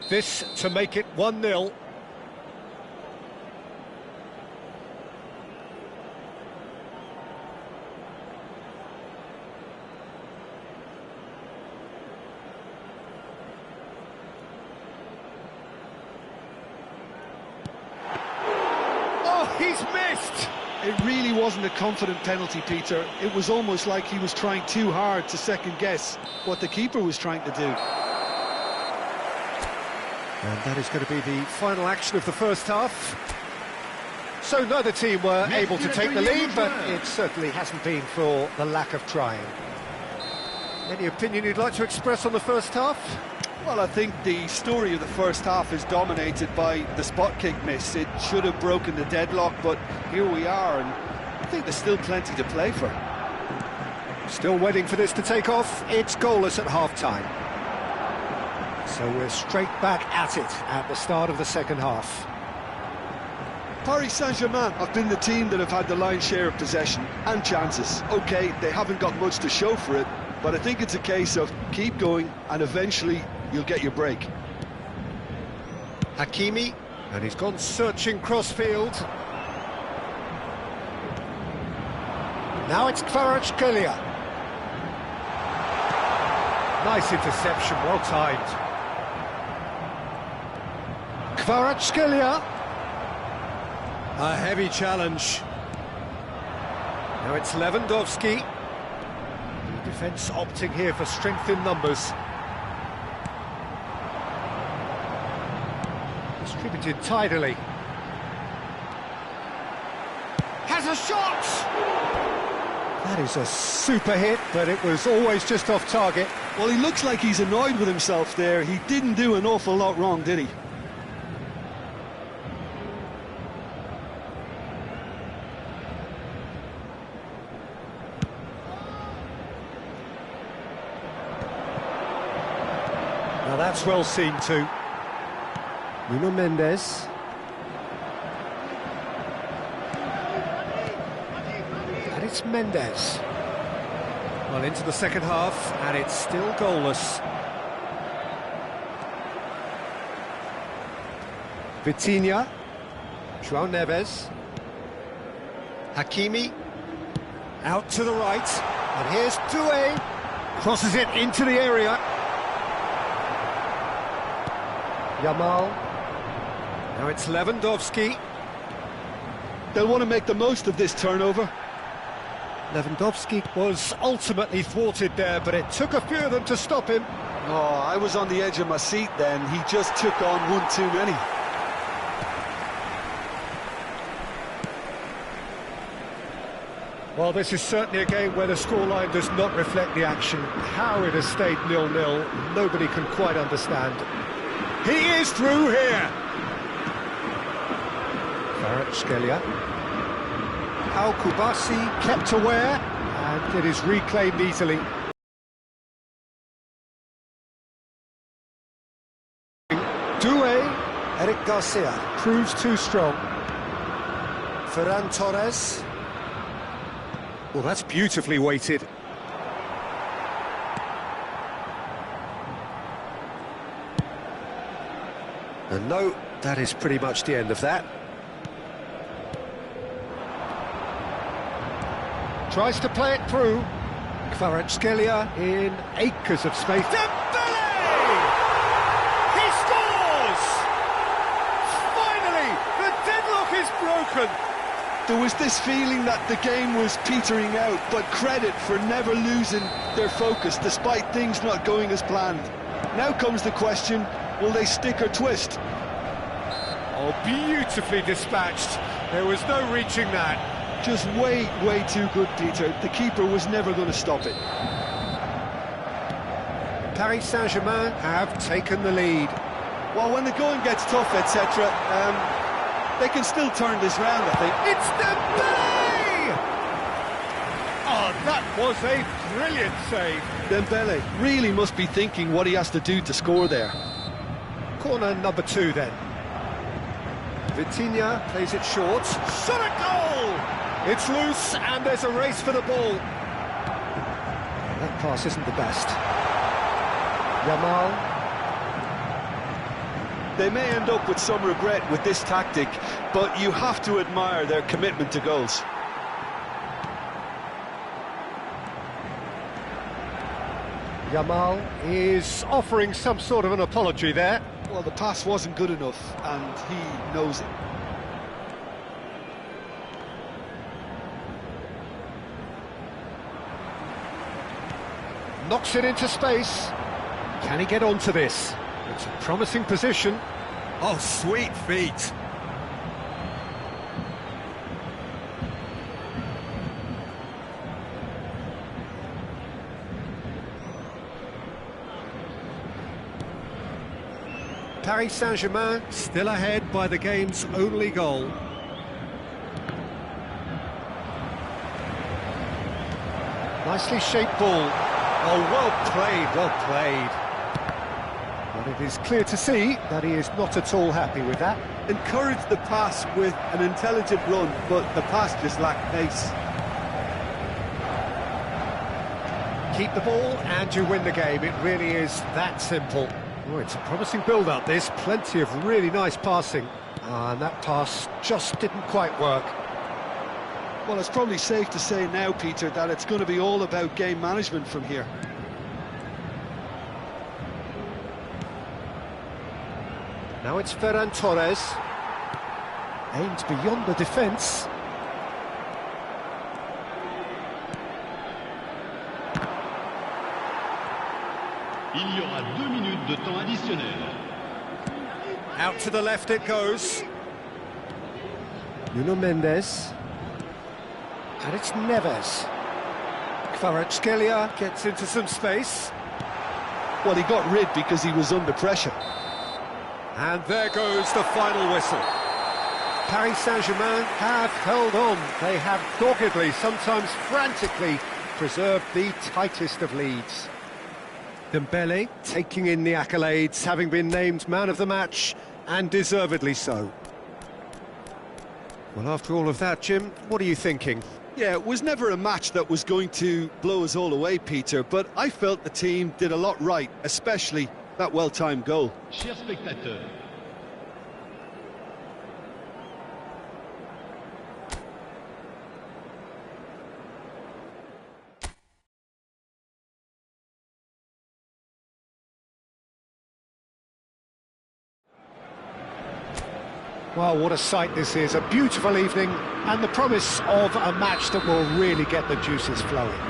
This to make it 1-0. Oh, he's missed! It really wasn't a confident penalty, Peter. It was almost like he was trying too hard to second-guess what the keeper was trying to do. And that is going to be the final action of the first half. So neither team were able to take the lead, but it certainly hasn't been for the lack of trying. Any opinion you'd like to express on the first half? Well, I think the story of the first half is dominated by the spot kick miss. It should have broken the deadlock, but here we are, and I think there's still plenty to play for. Still waiting for this to take off. It's goalless at half-time. So we're straight back at it at the start of the second half. Paris Saint-Germain have been the team that have had the lion's share of possession and chances. OK, they haven't got much to show for it, but I think it's a case of keep going and eventually you'll get your break. Hakimi, and he's gone searching crossfield. Now it's Kvaratskhelia. Nice interception, well timed. Kvaratskhelia. A heavy challenge. Now it's Lewandowski. The defence opting here for strength in numbers. Distributed tidily. Has a shot! That is a super hit, but it was always just off target. Well, he looks like he's annoyed with himself there. He didn't do an awful lot wrong, did he? Now that's well seen too. Nuno Mendes. And it's Mendes. Well, into the second half, and it's still goalless. Vitinha. João Neves. Hakimi. Out to the right. And here's Doué. Crosses it into the area. Yamal. Now it's Lewandowski. They'll want to make the most of this turnover. Lewandowski was ultimately thwarted there, but it took a few of them to stop him. Oh, I was on the edge of my seat then. He just took on one too many. Well, this is certainly a game where the scoreline does not reflect the action. How it has stayed 0-0, nobody can quite understand. He is through here! Kvaratskhelia. Al Kubasi kept aware, and it is reclaimed easily. Doué. Eric Garcia proves too strong. Ferran Torres. Well, that's beautifully weighted. And no, that is pretty much the end of that. Tries to play it through. Kvaratskhelia in acres of space. Dembele! He scores! Finally, the deadlock is broken. There was this feeling that the game was petering out, but credit for never losing their focus despite things not going as planned. Now comes the question, will they stick or twist? Oh, beautifully dispatched. There was no reaching that. Just way too good, Peter. The keeper was never going to stop it. Paris Saint-Germain have taken the lead. Well, when the going gets tough, etc., they can still turn this round, I think. It's Dembele! Oh, that was a brilliant save. Dembele really must be thinking what he has to do to score there. Corner number 2 then. Vitinha plays it short. Shot a goal! It's loose and there's a race for the ball. That pass isn't the best. Yamal. They may end up with some regret with this tactic, but you have to admire their commitment to goals. Yamal is offering some sort of an apology there. Well, the pass wasn't good enough, and he knows it. Knocks it into space. Can he get onto this? It's a promising position. Oh, sweet feet. Paris Saint-Germain still ahead by the game's only goal. Nicely shaped ball. Oh, well played, well played. But it is clear to see that he is not at all happy with that. Encouraged the pass with an intelligent run, but the pass just lacked pace. Keep the ball and you win the game. It really is that simple. Oh, it's a promising build-up, this. Plenty of really nice passing. And that pass just didn't quite work. Well, it's probably safe to say now, Peter, that it's going to be all about game management from here. Now it's Ferran Torres. Aimed beyond the defence. Il y aura 2 minutes de temps additionnel. Out to the left it goes. Nuno Mendes. And it's Neves. Kvaratskhelia gets into some space. Well, he got rid because he was under pressure. And there goes the final whistle. Paris Saint-Germain have held on. They have doggedly, sometimes frantically, preserved the tightest of leads. Dembele taking in the accolades, having been named man of the match, and deservedly so. Well, after all of that, Jim, what are you thinking? Yeah, it was never a match that was going to blow us all away, Peter, but I felt the team did a lot right, especially that well-timed goal. Chers spectateurs, Well, what a sight this is, a beautiful evening, and the promise of a match that will really get the juices flowing.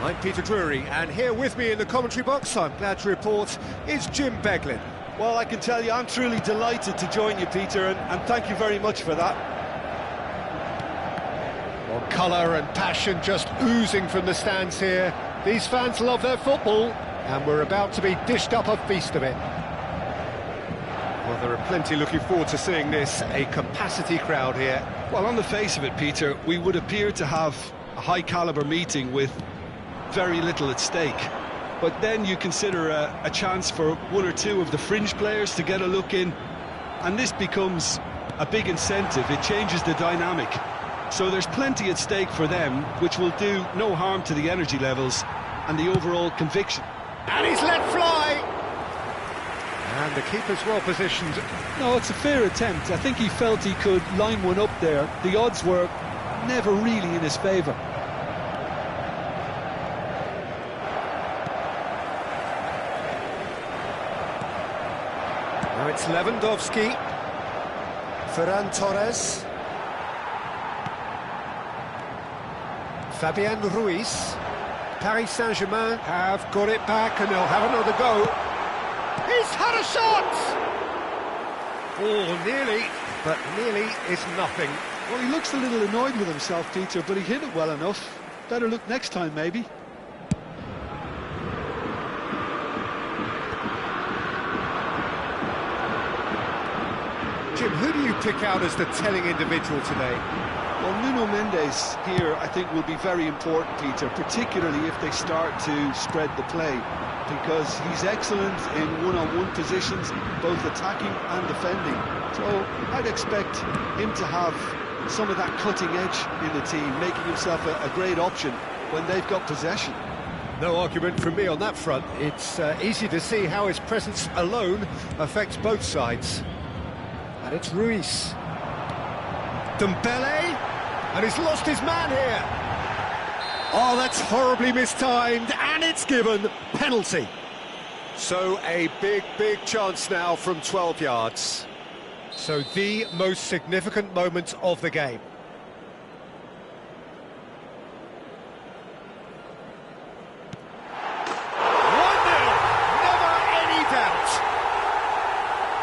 I'm Peter Drury, and here with me in the commentary box, I'm glad to report, is Jim Beglin. Well, I can tell you, I'm truly delighted to join you, Peter, and thank you very much for that. Well, colour and passion just oozing from the stands here. These fans love their football, and we're about to be dished up a feast of it. Well, there are plenty looking forward to seeing this, a capacity crowd here. Well, on the face of it, Peter, we would appear to have a high-caliber meeting with very little at stake. But then you consider a chance for one or two of the fringe players to get a look in, and this becomes a big incentive. It changes the dynamic. So there's plenty at stake for them, which will do no harm to the energy levels and the overall conviction. And he's let fly! And the keeper's well positioned. No, it's a fair attempt. I think he felt he could line one up there. The odds were never really in his favour. Now it's Lewandowski. Ferran Torres. Fabian Ruiz. Paris Saint-Germain have got it back and they'll have another go. He's had a shot! Oh, nearly, but nearly is nothing. Well, he looks a little annoyed with himself, Peter, but he hit it well enough. Better look next time, maybe. Jim, who do you pick out as the telling individual today? Well, Nuno Mendes here, I think, will be very important, Peter, particularly if they start to spread the play, because he's excellent in one-on-one positions, both attacking and defending. So I'd expect him to have some of that cutting edge in the team, making himself a great option when they've got possession. No argument from me on that front. It's easy to see how his presence alone affects both sides. And it's Ruiz. Dembele, and he's lost his man here. Oh, that's horribly mistimed, and it's given. Penalty. So a big chance now from 12 yards. So the most significant moment of the game.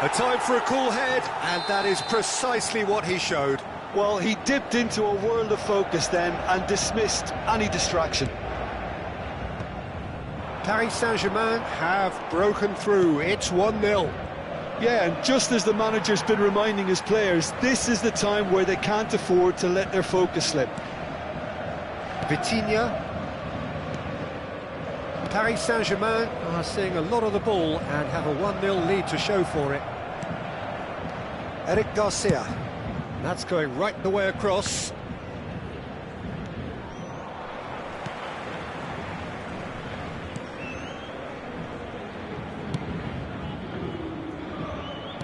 A time for a cool head, and that is precisely what he showed. Well, he dipped into a world of focus then and dismissed any distraction. Paris Saint-Germain have broken through. It's 1-0. Yeah, and just as the manager's been reminding his players, this is the time where they can't afford to let their focus slip. Vitinha. Paris Saint-Germain are seeing a lot of the ball and have a 1-0 lead to show for it. Eric Garcia. That's going right the way across.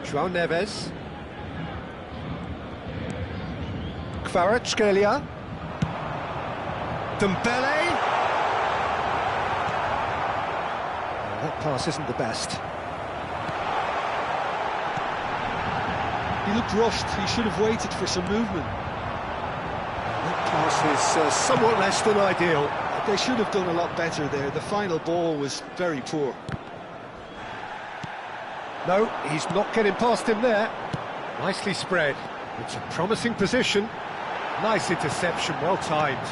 João Neves. Kvaratskhelia. Dembele. That pass isn't the best. He looked rushed. He should have waited for some movement. That pass is somewhat less than ideal. They should have done a lot better there. The final ball was very poor. No, he's not getting past him there. Nicely spread. It's a promising position. Nice interception, well timed.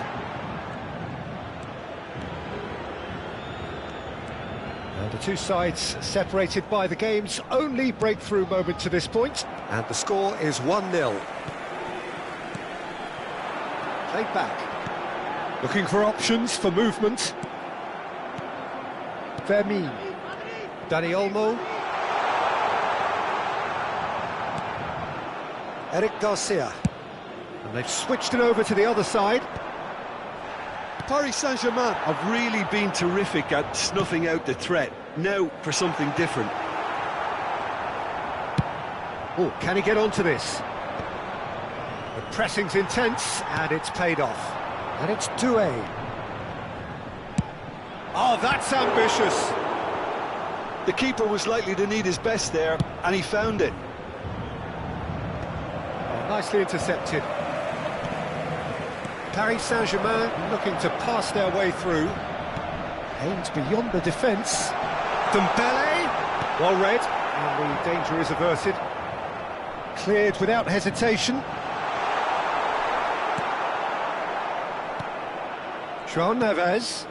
And the two sides separated by the game's only breakthrough moment to this point. And the score is 1-0. Played back. Looking for options for movement. Vermin. Dani Olmo. Eric Garcia. And they've switched it over to the other side. Paris Saint-Germain have really been terrific at snuffing out the threat. Now for something different. Oh, can he get onto this? The pressing's intense, and it's paid off. And it's 2-A. Oh, that's ambitious. The keeper was likely to need his best there, and he found it. Oh, nicely intercepted. Paris Saint-Germain looking to pass their way through. Aims beyond the defence. Dembele, well read, and the danger is averted. Cleared without hesitation. João Neves.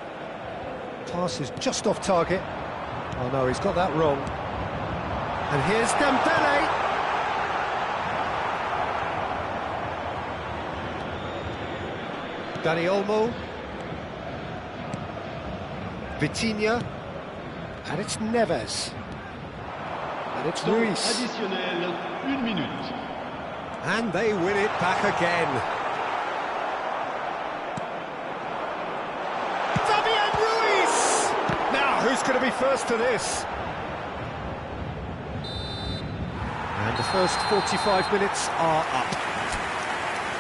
Pass is just off target. Oh no, he's got that wrong. And here's Dembele. Dani Olmo. Vitinha. And it's Neves. And it's Ruiz. Additionnel, 1 minute. And they win it back again. Fabian Ruiz! Now, who's going to be first to this? And the first 45 minutes are up.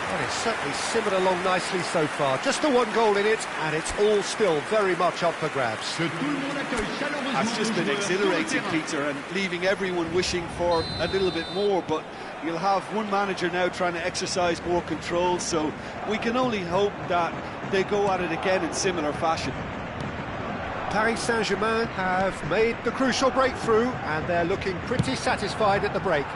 Well, it's certainly simmered along nicely so far. Just the one goal in it, and it's all still very much up for grabs. That's just been exhilarating, Peter, and leaving everyone wishing for a little bit more, but you'll have one manager now trying to exercise more control, so we can only hope that they go at it again in similar fashion. Paris Saint-Germain have made the crucial breakthrough, and they're looking pretty satisfied at the break.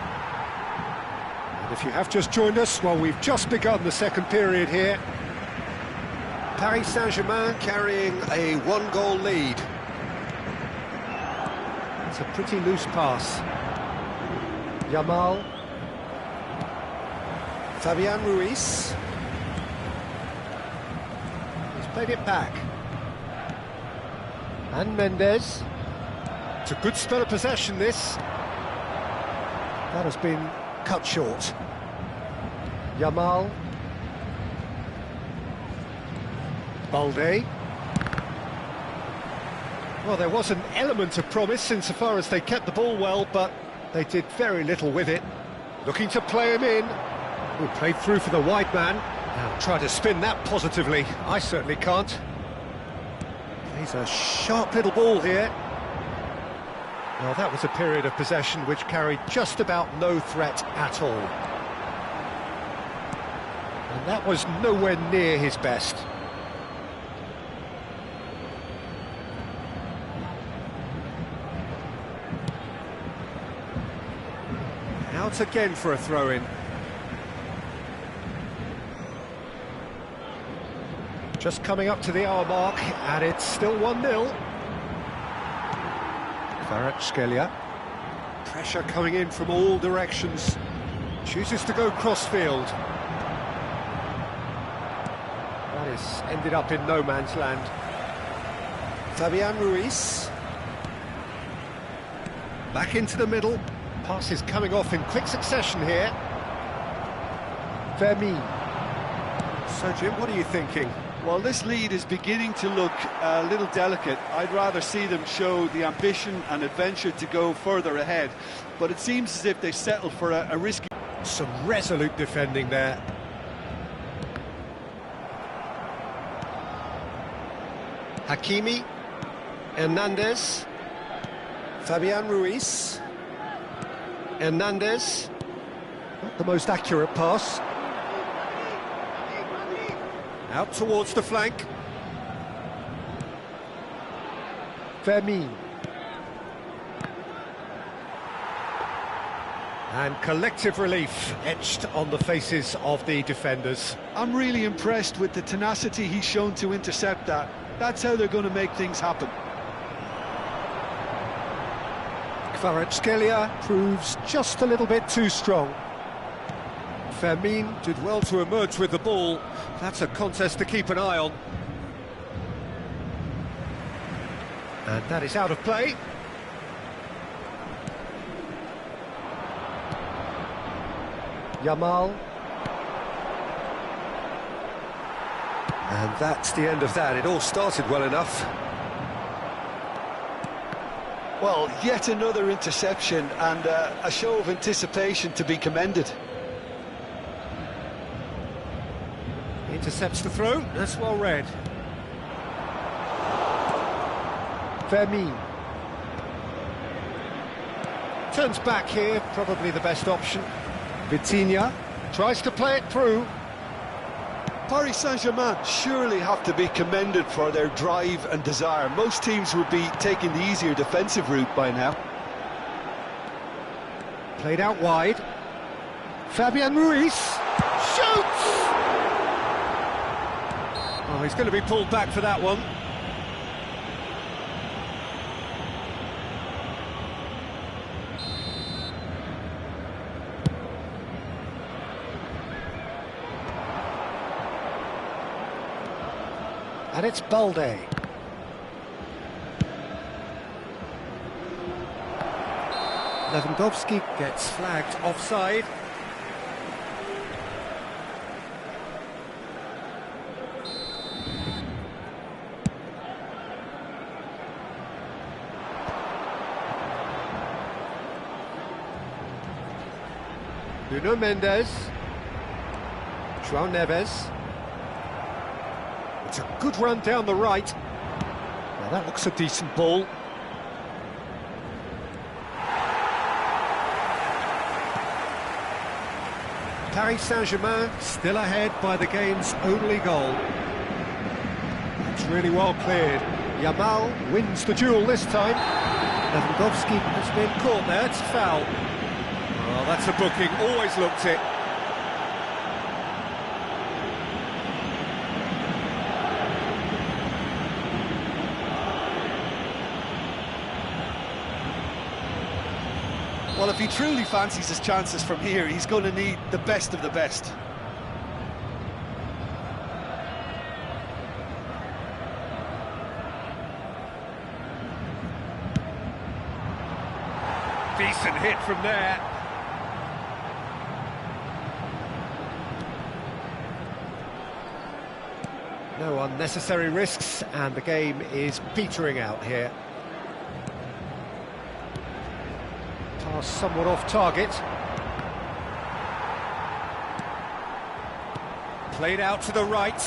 And if you have just joined us, well, we've just begun the second period here. Paris Saint-Germain carrying a one-goal lead. It's a pretty loose pass. Yamal. Fabian Ruiz. He's played it back. And Mendes. It's a good spell of possession, this. That has been cut short. Yamal. Balde. Well, there was an element of promise insofar as they kept the ball well, but they did very little with it. Looking to play him in. Who played through for the wide man. Now try to spin that positively. I certainly can't. He's a sharp little ball here. Well, that was a period of possession which carried just about no threat at all. And that was nowhere near his best. Out again for a throw-in. Just coming up to the hour mark, and it's still 1-0. Kvaratskhelia. Pressure coming in from all directions. Chooses to go crossfield. That is ended up in no man's land. Fabian Ruiz. Back into the middle. Pass is coming off in quick succession here. Vermeer. So, Jim, what are you thinking? Well, this lead is beginning to look a little delicate. I'd rather see them show the ambition and adventure to go further ahead. But it seems as if they settle for a risky... Some resolute defending there. Hakimi. Hernandez. Fabian Ruiz. Hernandez. Not the most accurate pass. Out towards the flank. Vermeer. And collective relief etched on the faces of the defenders. I'm really impressed with the tenacity he's shown to intercept that. That's how they're going to make things happen. Kvaratskhelia proves just a little bit too strong. Vermeer did well to emerge with the ball. That's a contest to keep an eye on. And that is out of play. Yamal. And that's the end of that. It all started well enough. Well, yet another interception and a show of anticipation to be commended. Intercepts the throw, that's well read. Vermeer. Turns back here, probably the best option. Vitinha tries to play it through. Paris Saint-Germain surely have to be commended for their drive and desire. Most teams would be taking the easier defensive route by now. Played out wide. Fabian Ruiz shoots! Oh, he's going to be pulled back for that one. And it's Balde. Lewandowski gets flagged offside. Nuno Mendes. João Neves. It's a good run down the right. Now that looks a decent ball. Paris Saint-Germain still ahead by the game's only goal. It's really well cleared. Yamal wins the duel this time. Lewandowski has been caught there, it's a foul. Well, that's a booking, always looked it. Well, if he truly fancies his chances from here, he's going to need the best of the best. Decent hit from there. No unnecessary risks, and the game is petering out here. Pass somewhat off target. Played out to the right.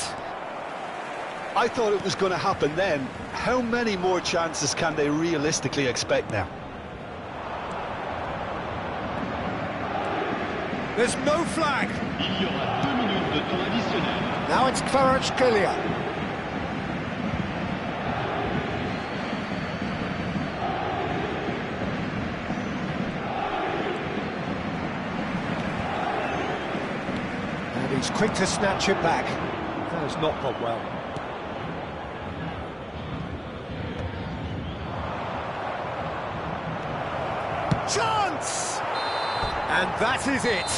I thought it was going to happen then. How many more chances can they realistically expect now? There's no flag. Il y aura 2 minutes de temps additionnel. Now it's Kvaratskhelia. And he's quick to snatch it back. That has not gone well. Chance! And that is it.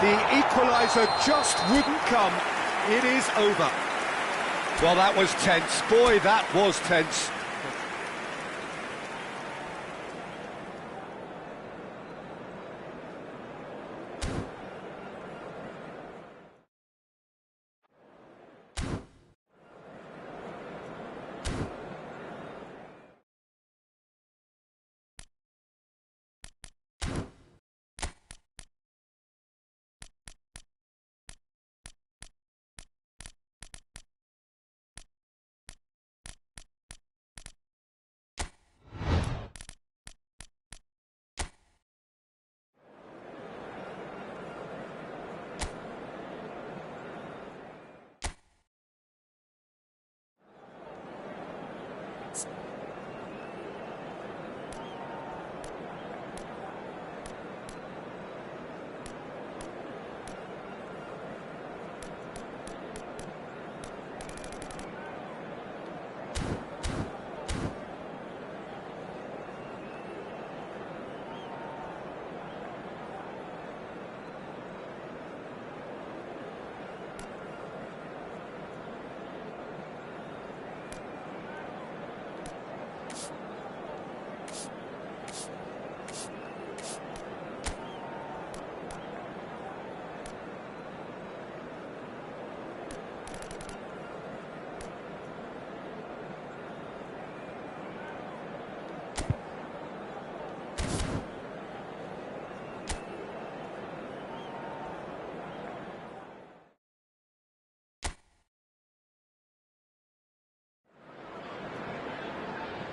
The equaliser just wouldn't come. It is over. Well, that was tense. Boy, that was tense.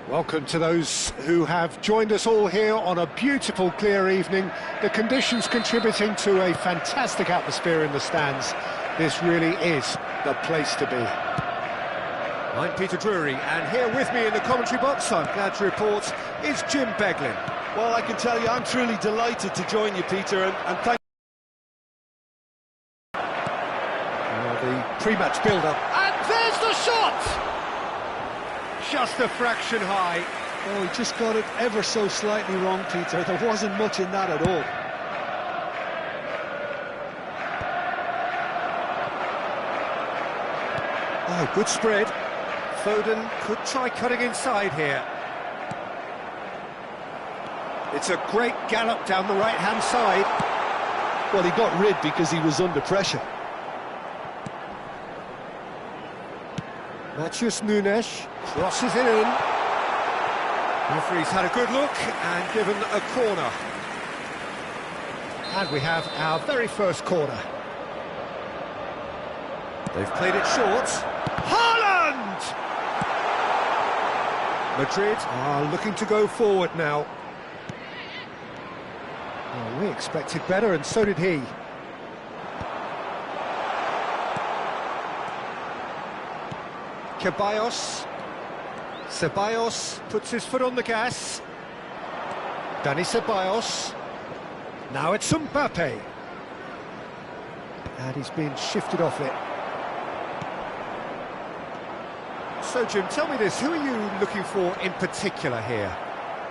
Welcome to those who have joined us all here on a beautiful, clear evening. The conditions contributing to a fantastic atmosphere in the stands. This really is the place to be. I'm Peter Drury, and here with me in the commentary box, I'm glad to report, is Jim Beglin. Well, I can tell you, I'm truly delighted to join you, Peter, and thank The pre-match build-up. And there's the shot! Just a fraction high. Oh, he just got it ever so slightly wrong, Peter. There wasn't much in that at all. Oh, good spread. Foden could try cutting inside here. It's a great gallop down the right-hand side. Well, he got rid because he was under pressure. Matheus Nunes crosses it in. Referee's had a good look and given a corner. And we have our very first corner. They've played it short. Haaland! Madrid are looking to go forward now. Well, we expected better, and so did he. Ceballos puts his foot on the gas. Dani Ceballos. Now it's Mbappe. And he's been shifted off it. So, Jim, tell me this, who are you looking for in particular here?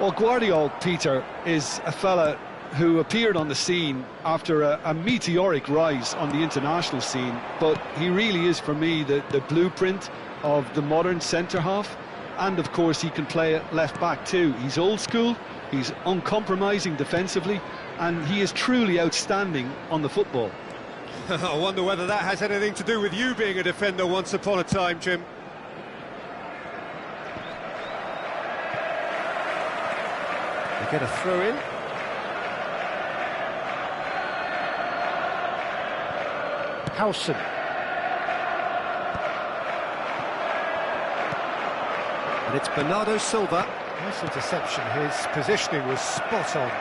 Well, Guardiola, Peter, is a fella who appeared on the scene after a meteoric rise on the international scene, but he really is, for me, the blueprint of the modern centre-half, and of course he can play at left-back too. He's old school, he's uncompromising defensively, and he is truly outstanding on the football. I wonder whether that has anything to do with you being a defender once upon a time, Jim. They get a throw in. Howson. And it's Bernardo Silva. Nice interception, his positioning was spot on.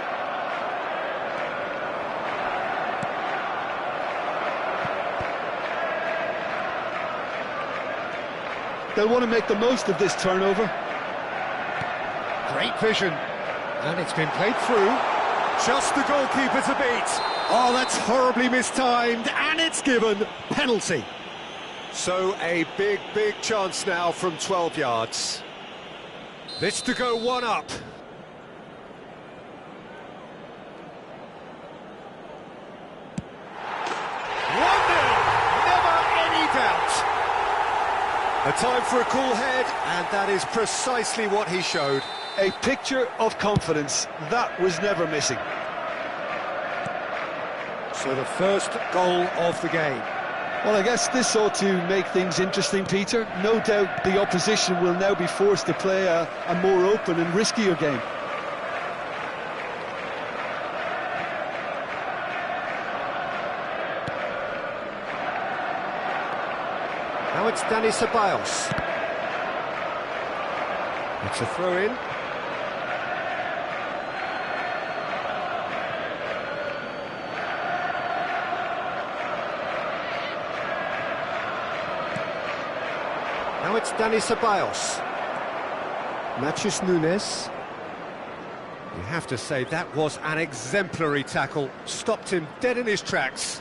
They'll want to make the most of this turnover. Great vision. And it's been played through. Just the goalkeeper to beat. Oh, that's horribly mistimed, and it's given. Penalty. So a big chance now from 12 yards. This to go one up. 1-0, never any doubt. A time for a cool head, and that is precisely what he showed. A picture of confidence, that was never missing. So the first goal of the game. Well, I guess this ought to make things interesting, Peter. No doubt the opposition will now be forced to play a more open and riskier game. Now it's Dani Ceballos. It's a throw-in. Now it's Dani Ceballos. Matheus Nunes. You have to say that was an exemplary tackle. Stopped him dead in his tracks.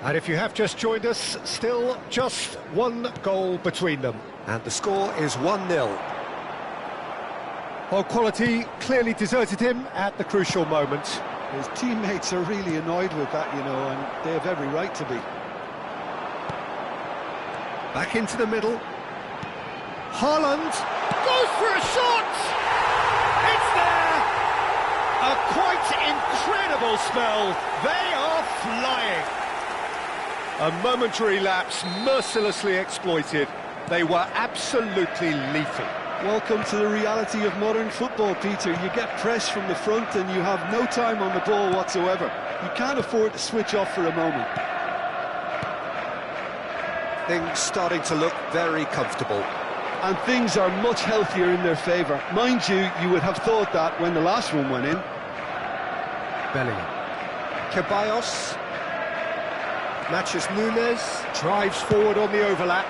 And if you have just joined us, still just one goal between them. And the score is 1-0. Well, quality clearly deserted him at the crucial moment. His teammates are really annoyed with that, you know, and they have every right to be. Back into the middle. Haaland goes for a shot! It's there! A quite incredible spell. They are flying. A momentary lapse mercilessly exploited. They were absolutely lethal. Welcome to the reality of modern football, Peter. You get pressed from the front and you have no time on the ball whatsoever. You can't afford to switch off for a moment. Things starting to look very comfortable. And things are much healthier in their favour. Mind you, you would have thought that when the last one went in. Bellingham. Ceballos. Matheus Nunes drives forward on the overlap.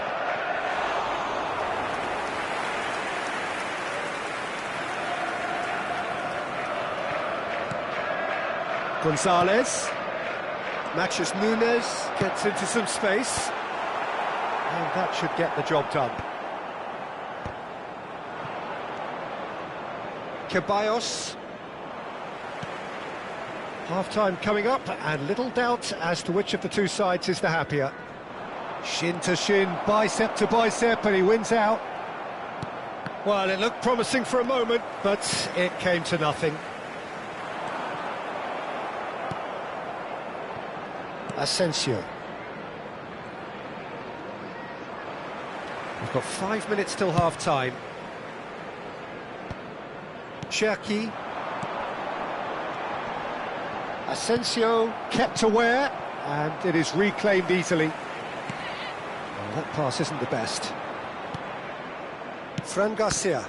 Gonzalez. Matheus Nunes gets into some space. And that should get the job done. Ceballos. Half-time coming up, and little doubt as to which of the two sides is the happier. Shin to shin, bicep to bicep, and he wins out. Well, it looked promising for a moment, but it came to nothing. Asensio. We've got 5 minutes till half-time. Cherki. Asensio kept aware, and it is reclaimed easily. Well, that pass isn't the best. Fran Garcia.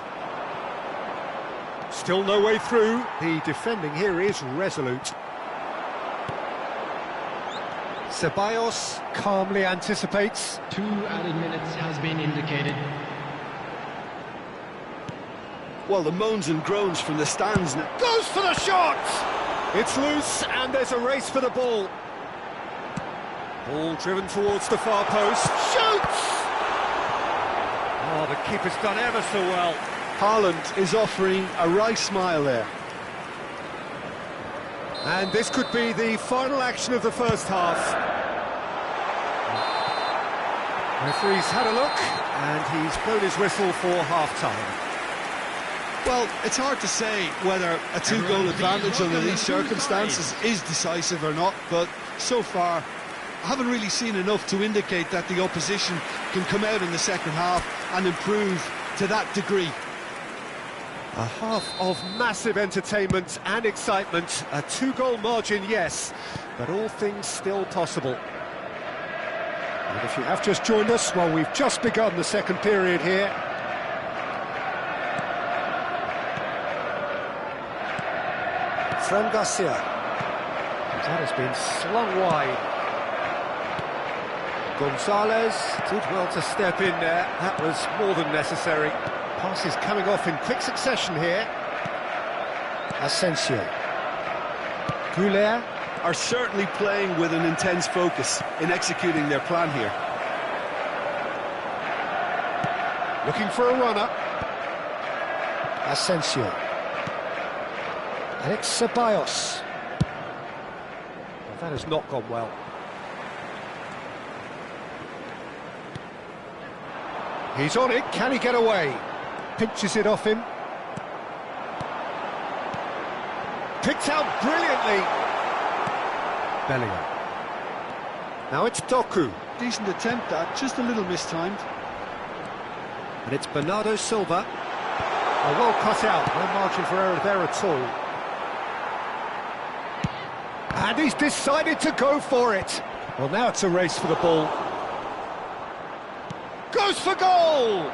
Still no way through. The defending here is resolute. Ceballos calmly anticipates. 2 added minutes has been indicated. Well, the moans and groans from the stands now. Goes for the shot! It's loose, and there's a race for the ball. Ball driven towards the far post. Shoots! Oh, the keeper's done ever so well. Haaland is offering a wry smile there. And this could be the final action of the first half. Referee's had a look, and he's blown his whistle for half-time. Well, it's hard to say whether a two-goal advantage under these circumstances is decisive or not, but so far I haven't really seen enough to indicate that the opposition can come out in the second half and improve to that degree. A half of massive entertainment and excitement, a 2-goal margin, yes, but all things still possible. And if you have just joined us, well, we've just begun the second period here. Fran Garcia. That has been slung wide. Gonzalez did well to step in there. That was more than necessary. Passes coming off in quick succession here. Asensio. Goulet are certainly playing with an intense focus in executing their plan here. Looking for a runner. Asensio. Alex Ceballos. Well, that has not gone well. He's on it, can he get away? Pinches it off him. Picked out brilliantly. Bellingham. Now it's Doku. Decent attempt that, just a little mistimed. And it's Bernardo Silva. Oh, well cut out, no margin for error there at all. And he's decided to go for it. Well, now it's a race for the ball. Goes for goal!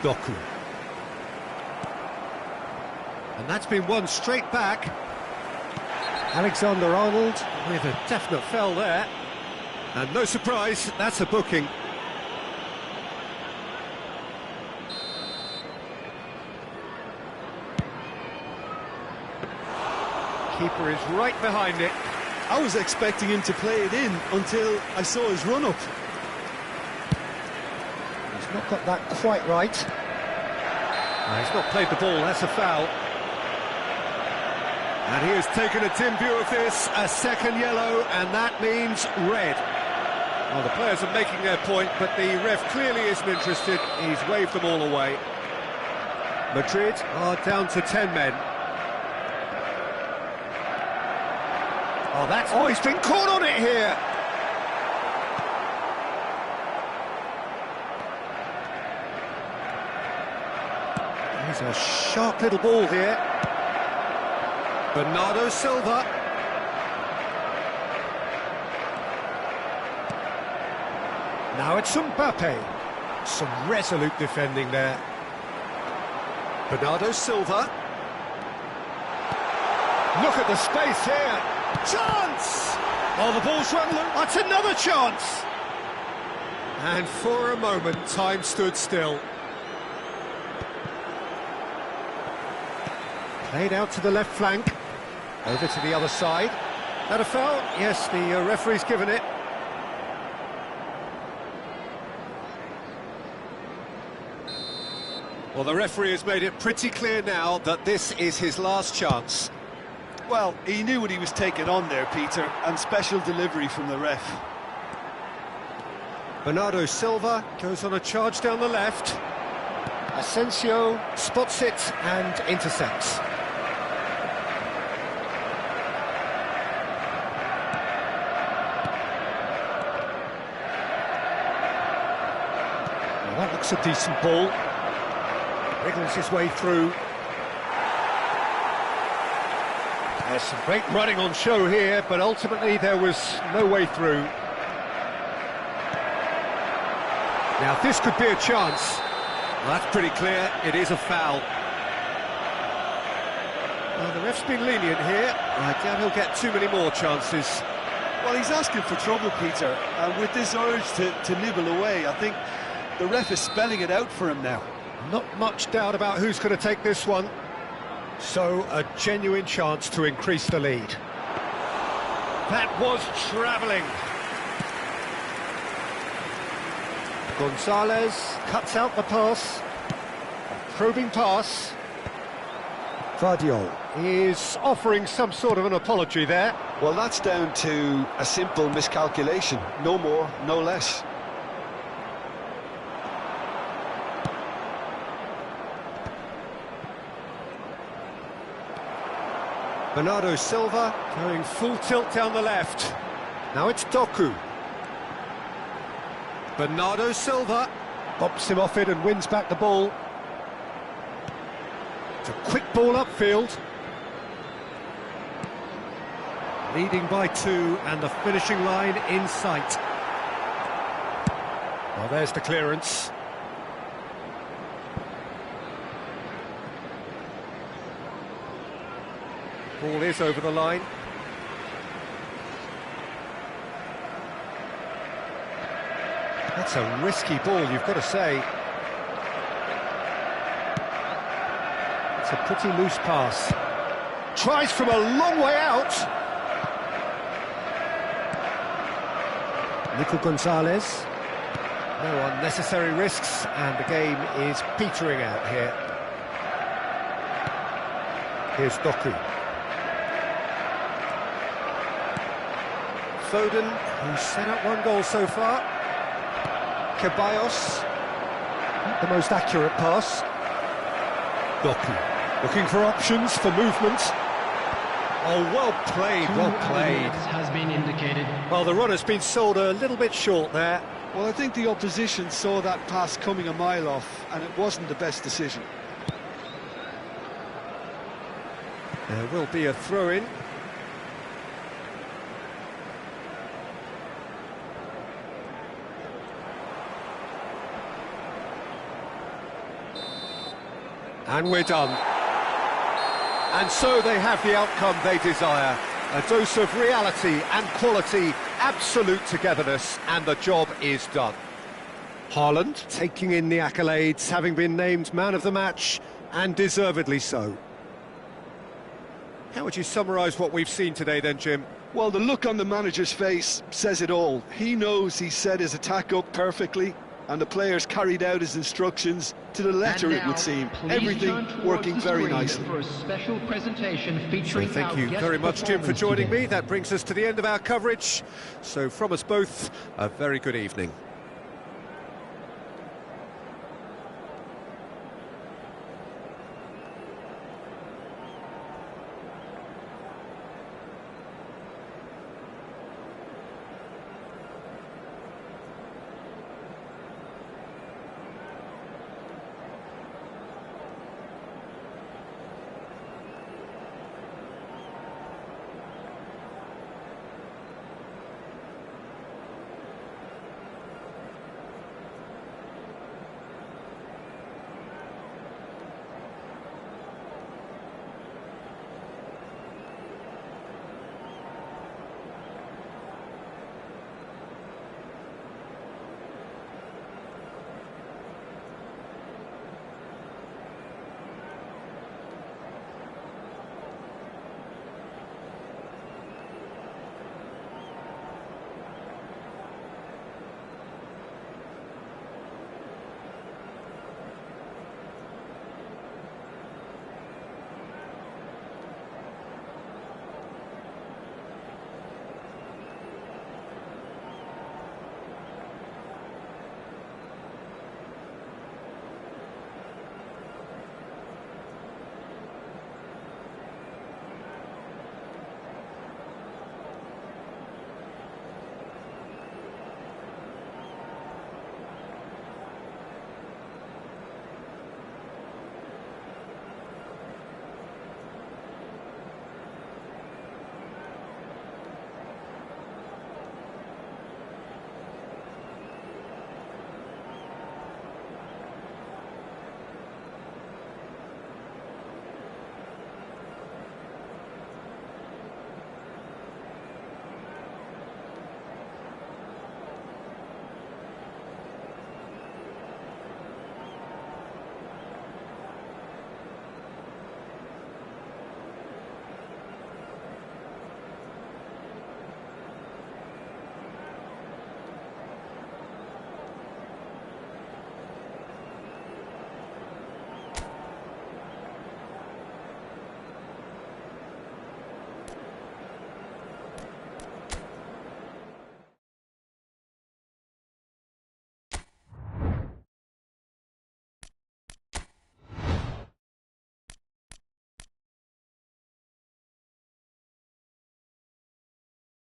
Doku. And that's been won straight back. Alexander-Arnold with a definite foul there. And no surprise, that's a booking. Keeper is right behind it. I was expecting him to play it in until I saw his run-up. He's not got that quite right. He's not played the ball, that's a foul. And he has taken a dim view of this, a second yellow, and that means red. Well, the players are making their point, but the ref clearly isn't interested. He's waved them all away. Madrid are down to 10 men. Oh, he's been caught on it here! He's a sharp little ball here. Bernardo Silva. Now it's Mbappe. Some resolute defending there. Bernardo Silva. Look at the space here. Chance! Oh, the ball's run loose. That's another chance! And for a moment, time stood still. Played out to the left flank. Over to the other side. That a foul? Yes, the referee's given it. Well, the referee has made it pretty clear now that this is his last chance. Well, he knew what he was taking on there, Peter, and special delivery from the ref. Bernardo Silva goes on a charge down the left. Asensio spots it and intercepts. Well, that looks a decent ball. Wriggles his way through. There's some great running on show here, but ultimately there was no way through. Now, this could be a chance. Well, that's pretty clear. It is a foul. Well, the ref's been lenient here. I doubt he'll get too many more chances. Well, he's asking for trouble, Peter, and with this urge to nibble away, I think the ref is spelling it out for him now. Not much doubt about who's going to take this one. So, a genuine chance to increase the lead. That was travelling. Gonzalez cuts out the pass. Probing pass. Vardiol is offering some sort of an apology there. Well, that's down to a simple miscalculation. No more, no less. Bernardo Silva going full tilt down the left. Now it's Doku. Bernardo Silva. Bumps him off it and wins back the ball. It's a quick ball upfield. Leading by 2 and the finishing line in sight. Well, there's the clearance. Ball is over the line. That's a risky ball, you've got to say. It's a pretty loose pass. Tries from a long way out. Nico Gonzalez. No unnecessary risks, and the game is petering out here. Here's Doku. Foden, who's set up 1 goal so far. Ceballos, not the most accurate pass. Doku, looking for options for movement. Oh, well played, well played. Has been indicated. Well, the run has been sold a little bit short there. Well, I think the opposition saw that pass coming a mile off, and it wasn't the best decision. There will be a throw-in. And we're done. And so they have the outcome they desire. A dose of reality and quality, absolute togetherness, and the job is done. Haaland taking in the accolades, having been named man of the match, and deservedly so. How would you summarise what we've seen today then, Jim? Well, the look on the manager's face says it all. He knows he set his attack up perfectly, and the players carried out his instructions to the letter, it would seem. Everything working very nicely. For a special presentation featuring so thank you very much, Jim, for joining me. That brings us to the end of our coverage. So from us both, a very good evening.